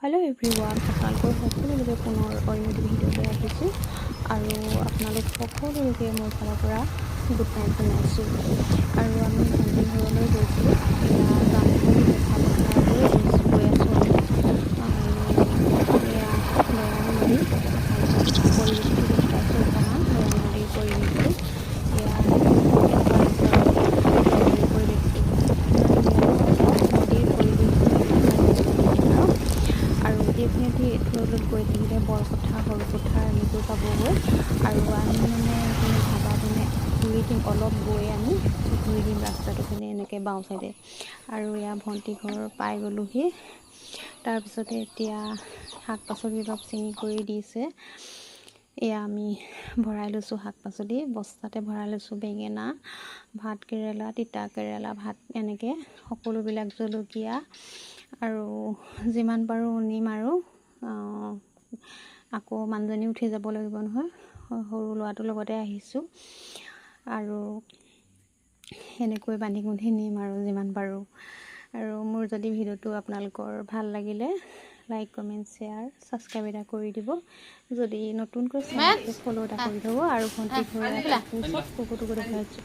hello everyone আপোনালোকৰ সকলোকে পুনৰ অন্য ভিডিঅ'লৈ আহিছোঁ আৰু আপোনালোক সকলোকে মোৰ ফালৰ পৰা গুড নাইট জনাইছোঁ আৰু আমি ভণ্টি ঘৰলৈ গৈছিলোঁ এয়া জানুৱাৰী দেখা পথাৰলৈ গৈ আছোঁ আৰু এয়া দয়ান নদী পৰিৱেশটো দেখুৱাইছোঁ অকণমান দয়ান নদীৰ পৰিৱেশটো এয়া এইখিনিতে এইটোলৈ গৈ থাকিলে বৰপথাৰ সৰুপথাৰ এনেকৈ পাবগৈ আৰু আমি মানে এইখিনি ধাবা মানে ঘূৰি দিম অলপ গৈ আমি ঘূৰি দিম ৰাস্তাটো পিনে এনেকৈ বাওঁ চাইডে আৰু এয়া ভণ্টি ঘৰ পাই গ'লোহি তাৰপিছতে এতিয়া শাক পাচলি অলপ ছিঙি কৰি দিছে এয়া আমি ভৰাই লৈছোঁ শাক পাচলি বস্তাতে ভৰাই লৈছোঁ বেঙেনা ভাত কেৰেলা তিতা কেৰেলা ভাত এনেকৈ সকলোবিলাক জলকীয়া আৰু যিমান পাৰোঁ নিম আৰু আকৌ মানুহজনী উঠি যাব লাগিব নহয় সৰু ল'ৰাটোৰ লগতে আহিছোঁ আৰু এনেকৈ বান্ধি গুন্ধি নিম আৰু যিমান পাৰোঁ আৰু মোৰ যদি ভিডিঅ'টো আপোনালোকৰ ভাল লাগিলে লাইক কমেণ্ট শ্বেয়াৰ ছাবস্ক্ৰাইব এটা কৰি দিব যদি নতুনকৈ চেনেলটো ফ'ল' এটা কৰি থ'ব আৰু ভণ্টি ঘৰৰ চব কুকুৰটোকো দেখাইছোঁ